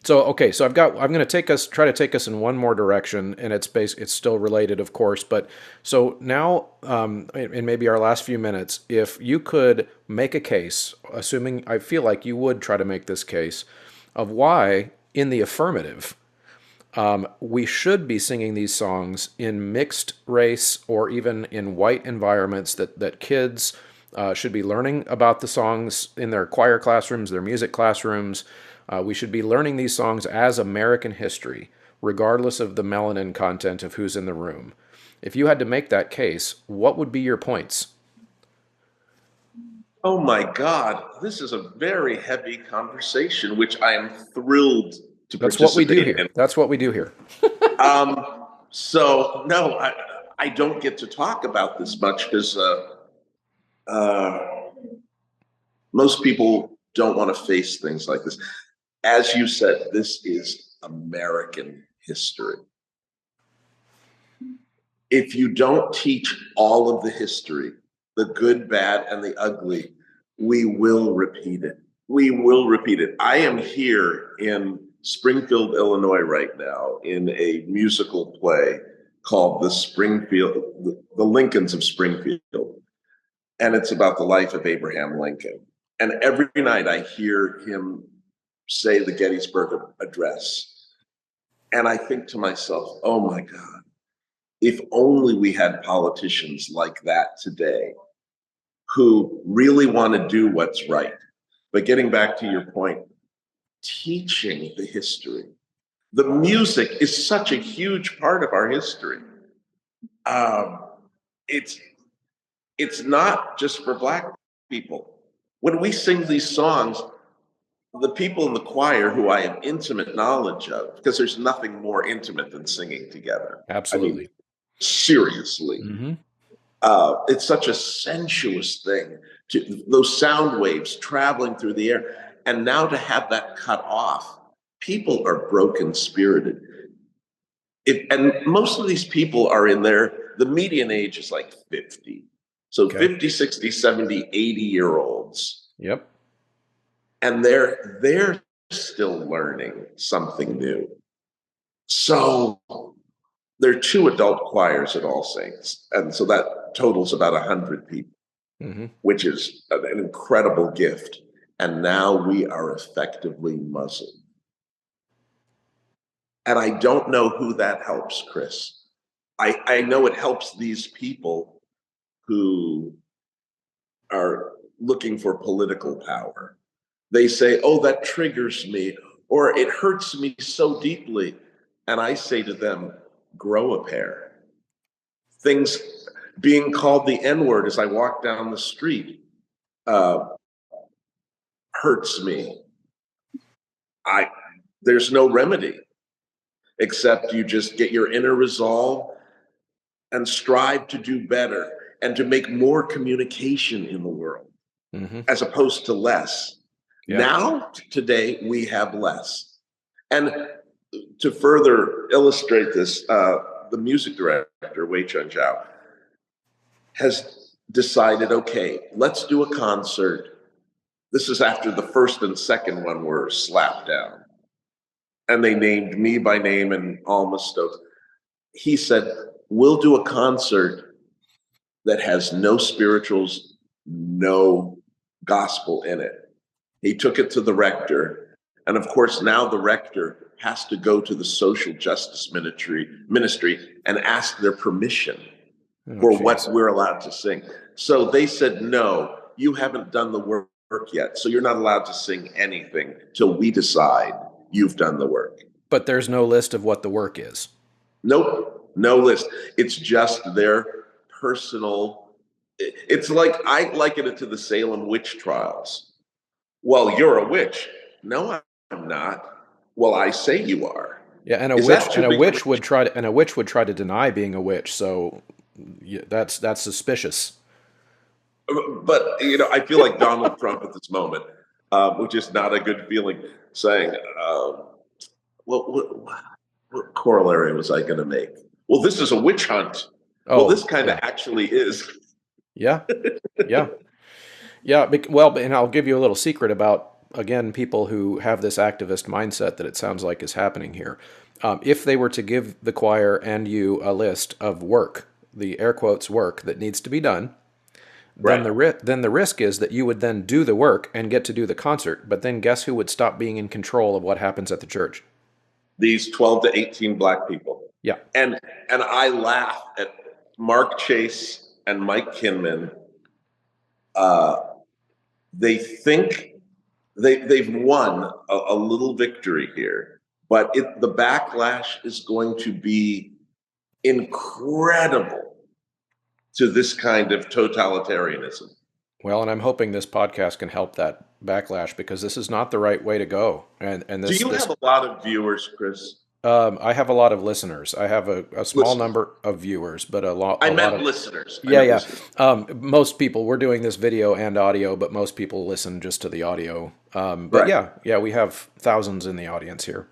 So, okay, so I'm going to try to take us in one more direction, and it's still related, of course, but so now, in maybe our last few minutes, if you could make a case, assuming I feel like you would try to make this case, of why, in the affirmative, we should be singing these songs in mixed race or even in white environments, that kids should be learning about the songs in their choir classrooms, their music classrooms. We should be learning these songs as American history, regardless of the melanin content of who's in the room. If you had to make that case, what would be your points? Oh my God, this is a very heavy conversation, which I am thrilled to participate in. That's what we do here. That's what we do here. So no, I don't get to talk about this much because most people don't want to face things like this. As you said, this is American history. If you don't teach all of the history, the good, bad, and the ugly, we will repeat it. We will repeat it. I am here in Springfield, Illinois right now in a musical play called The Lincolns of Springfield. And it's about the life of Abraham Lincoln. And every night I hear him say the Gettysburg Address. And I think to myself, oh my God, if only we had politicians like that today who really want to do what's right. But getting back to your point, teaching the history. The music is such a huge part of our history. It's not just for Black people. When we sing these songs, the people in the choir who I have intimate knowledge of, because there's nothing more intimate than singing together. Absolutely. I mean, seriously. Mm-hmm. It's such a sensuous thing, to those sound waves traveling through the air. And now to have that cut off, people are broken spirited. And most of these people are the median age is like 50. So okay. 50, 60, 70, 80-year-olds. Yep. And they're still learning something new. So there are 2 adult choirs at All Saints, and so that totals about 100 people, which is an incredible gift. And now we are effectively muzzled. And I don't know who that helps, Chris. I know it helps these people who are looking for political power. They say, oh, that triggers me, or it hurts me so deeply. And I say to them, grow a pair. Things being called the N-word as I walk down the street hurts me. There's no remedy except you just get your inner resolve and strive to do better and to make more communication in the world as opposed to less. Yeah. Now, today, we have less. And to further illustrate this, the music director, Wei Chun Zhao, has decided, okay, let's do a concert. This is after the first and second one were slapped down. And they named me by name and Alma Stokes. He said, we'll do a concert that has no spirituals, no gospel in it. He took it to the rector. And of course, now the rector has to go to the social justice ministry and ask their permission for what we're allowed to sing. So they said, no, you haven't done the work yet. So you're not allowed to sing anything till we decide you've done the work. But there's no list of what the work is. Nope, no list. It's just their personal. It's like, I liken it to the Salem witch trials. Well, you're a witch. No, I'm not. Well, I say you are. Yeah, and a witch would try to deny being a witch. So yeah, that's suspicious. But I feel like Donald Trump at this moment, which is not a good feeling, saying, what corollary was I going to make? Well, this is a witch hunt. Well, this kind of actually is. Yeah, yeah, yeah. Well, and I'll give you a little secret about, again, people who have this activist mindset that it sounds like is happening here. If they were to give the choir and you a list of work, the air quotes work that needs to be done, then the risk is that you would then do the work and get to do the concert, but then guess who would stop being in control of what happens at the church? These 12 to 18 Black people. Yeah. And I laugh at Mark Chase and Mike Kinman. They think they've won a little victory here, but the backlash is going to be incredible to this kind of totalitarianism. Well, and I'm hoping this podcast can help that backlash, because this is not the right way to go. And this, do you have a lot of viewers, Chris? I have a lot of listeners. I have a small number of viewers, but a lot. I meant listeners. Yeah. Most people, we're doing this video and audio, but most people listen just to the audio. But yeah, we have thousands in the audience here.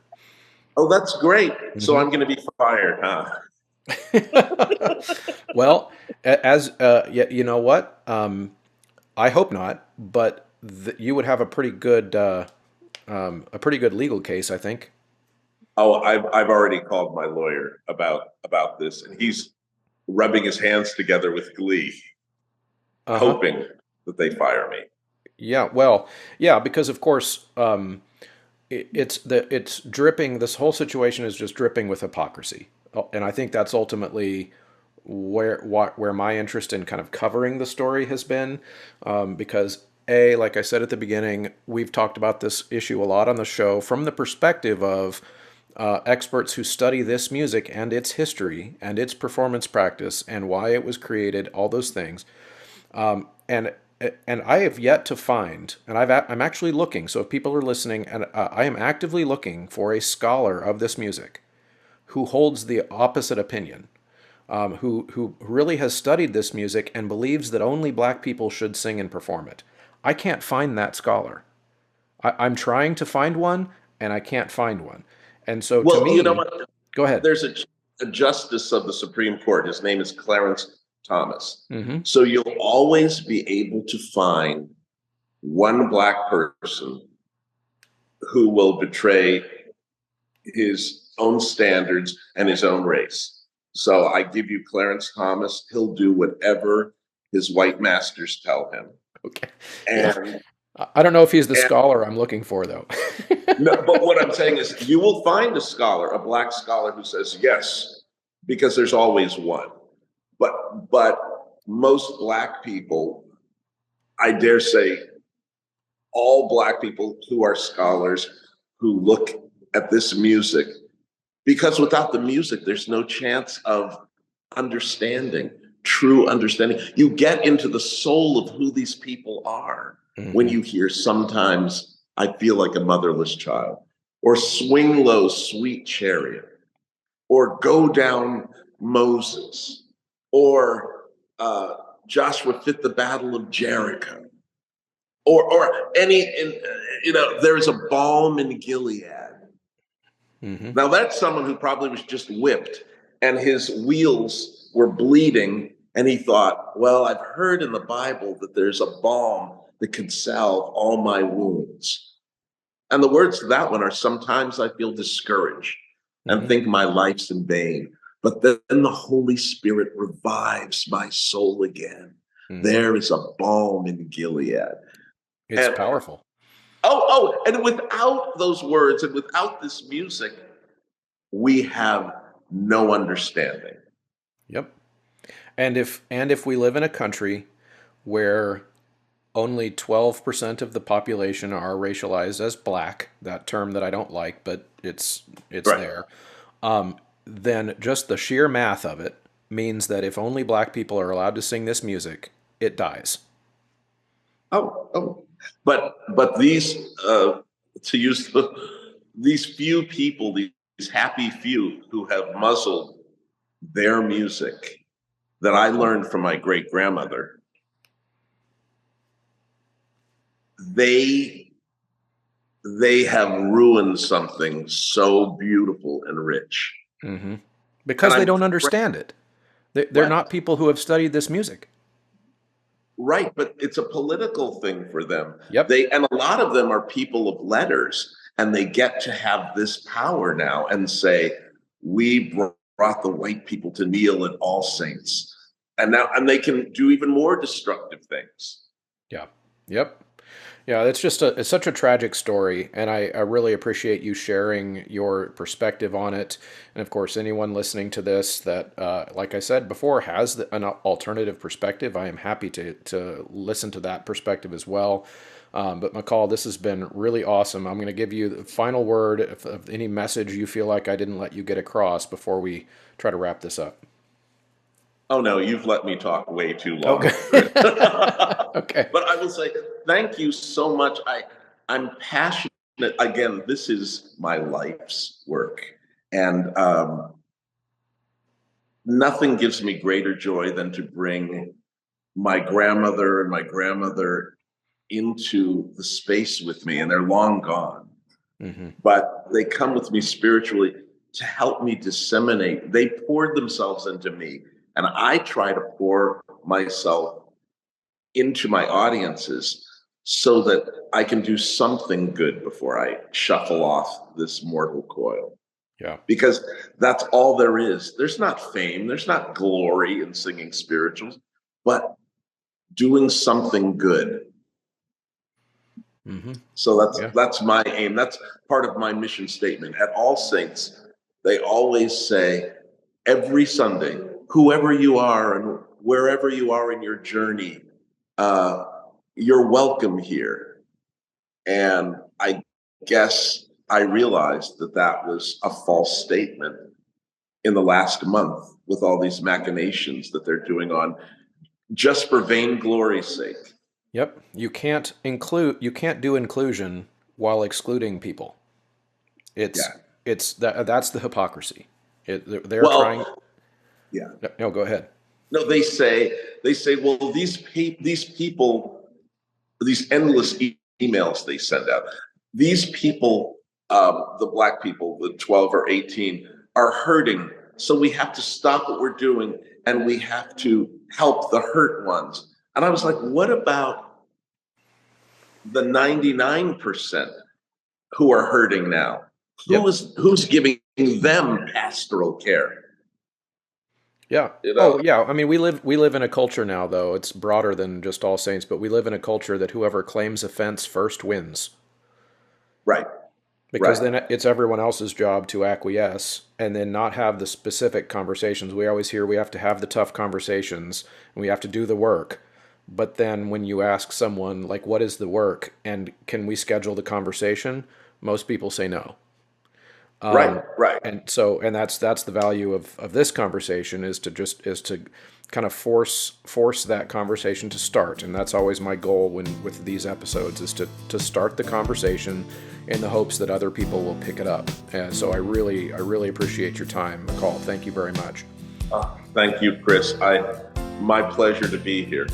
Oh, that's great. Mm-hmm. So I'm going to be fired, huh? Well, you know what? I hope not, but you would have a pretty good legal case, I think. Oh, I've already called my lawyer about this, and he's rubbing his hands together with glee, hoping that they fire me. Yeah, well, yeah, because of course, it's dripping. This whole situation is just dripping with hypocrisy, and I think that's ultimately where my interest in kind of covering the story has been, because like I said at the beginning, we've talked about this issue a lot on the show from the perspective of experts who study this music and its history and its performance practice and why it was created, all those things. And I have yet to find, and I'm actually looking, so if people are listening, and I am actively looking for a scholar of this music who holds the opposite opinion, who really has studied this music and believes that only Black people should sing and perform it. I can't find that scholar. I'm trying to find one, and I can't find one. And so, to me, you know what? Go ahead. There's a justice of the Supreme Court. His name is Clarence Thomas. Mm-hmm. So you'll always be able to find one Black person who will betray his own standards and his own race. So I give you Clarence Thomas. He'll do whatever his white masters tell him. Okay. And Yeah. I don't know if he's the and scholar I'm looking for, though. no, but what I'm saying is you will find a scholar, a black scholar who says yes, because there's always one. But most black people, I dare say, all black people who are scholars who look at this music, because without the music, there's no chance of understanding, true understanding. You get into the soul of who these people are when you hear Sometimes I Feel Like a Motherless Child, or Swing Low, Sweet Chariot, or Go Down Moses, or Joshua Fit the Battle of Jericho, or any, there's a balm in Gilead. Now that's someone who probably was just whipped and his wheels were bleeding, and he thought, well, I've heard in the Bible that there's a balm that can salve all my wounds. And the words to that one are, sometimes I feel discouraged and think my life's in vain, but then the Holy Spirit revives my soul again. There is a balm in Gilead. It's powerful. And without those words and without this music, we have no understanding. Yep. And if we live in a country where only 12% of the population are racialized as black, that term that I don't like, but it's right there, then just the sheer math of it means that if only black people are allowed to sing this music, it dies. But these, to use these few people, these happy few who have muzzled their music that I learned from my great grandmother, they have ruined something so beautiful and rich. Because they don't understand it. They're not people who have studied this music. Right, but it's a political thing for them. Yep. And a lot of them are people of letters, and they get to have this power now and say, we brought the white people to kneel at All Saints. And they can do even more destructive things. Yeah. Yep. Yeah, it's such a tragic story, and I really appreciate you sharing your perspective on it. And of course, anyone listening to this that, like I said before, has an alternative perspective, I am happy to listen to that perspective as well. But Michal, this has been really awesome. I'm going to give you the final word of any message you feel like I didn't let you get across before we try to wrap this up. Oh, no, you've let me talk way too long. Okay. Okay. But I will say, thank you so much. I'm passionate. Again, this is my life's work. And nothing gives me greater joy than to bring my grandmother and my grandmother into the space with me. And they're long gone. But they come with me spiritually to help me disseminate. They poured themselves into me. And I try to pour myself into my audiences so that I can do something good before I shuffle off this mortal coil. Yeah. Because that's all there is. There's not fame, there's not glory in singing spirituals, but doing something good. So that's my aim. That's part of my mission statement. At All Saints, they always say, every Sunday, whoever you are and wherever you are in your journey, you're welcome here. And I guess I realized that was a false statement in the last month with all these machinations that they're doing on just for vainglory's sake. Yep. You can't do inclusion while excluding people. It's that's the hypocrisy. They're trying. Yeah. No, go ahead. No, they say, well, these people, these endless emails they send out, these people, the black people, the 12 or 18, are hurting. So we have to stop what we're doing and we have to help the hurt ones. And I was like, what about the 99% who are hurting now? Yep. Who's giving them pastoral care? Yeah. You know? Oh, yeah. I mean, we live in a culture now, though. It's broader than just All Saints, but we live in a culture that whoever claims offense first wins. Right. Because Right. then it's everyone else's job to acquiesce and then not have the specific conversations. We always hear we have to have the tough conversations and we have to do the work. But then when you ask someone, like, what is the work and can we schedule the conversation? Most people say no. Right. Right. And that's the value of this conversation is to kind of force that conversation to start. And that's always my goal with these episodes is to start the conversation in the hopes that other people will pick it up. And so I really appreciate your time, Michal. Thank you very much. Thank you, Chris. My pleasure to be here.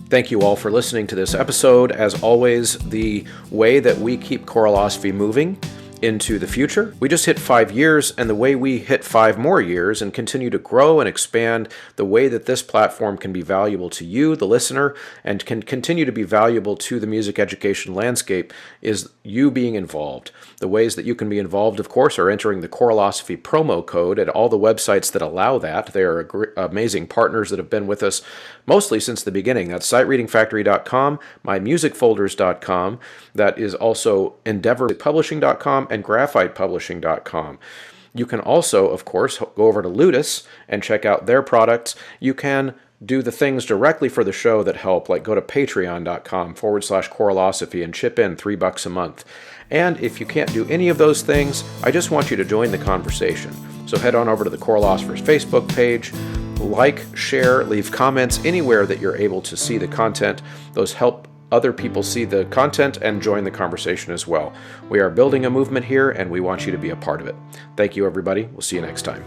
Thank you all for listening to this episode. As always, the way that we keep choralosophy moving into the future. We just hit 5 years, and the way we hit 5 more years and continue to grow and expand, the way that this platform can be valuable to you, the listener, and can continue to be valuable to the music education landscape is you being involved. The ways that you can be involved, of course, are entering the Choralosophy promo code at all the websites that allow that. They are amazing partners that have been with us mostly since the beginning. That's sitereadingfactory.com, mymusicfolders.com. That is also endeavorpublishing.com and graphitepublishing.com. You can also, of course, go over to Ludus and check out their products. You can do the things directly for the show that help, like go to patreon.com/choralosophy and chip in $3 a month. And if you can't do any of those things, I just want you to join the conversation. So head on over to the Choralosophers Facebook page, like, share, leave comments anywhere that you're able to see the content. Those help other people see the content and join the conversation as well. We are building a movement here, and we want you to be a part of it. Thank you, everybody. We'll see you next time.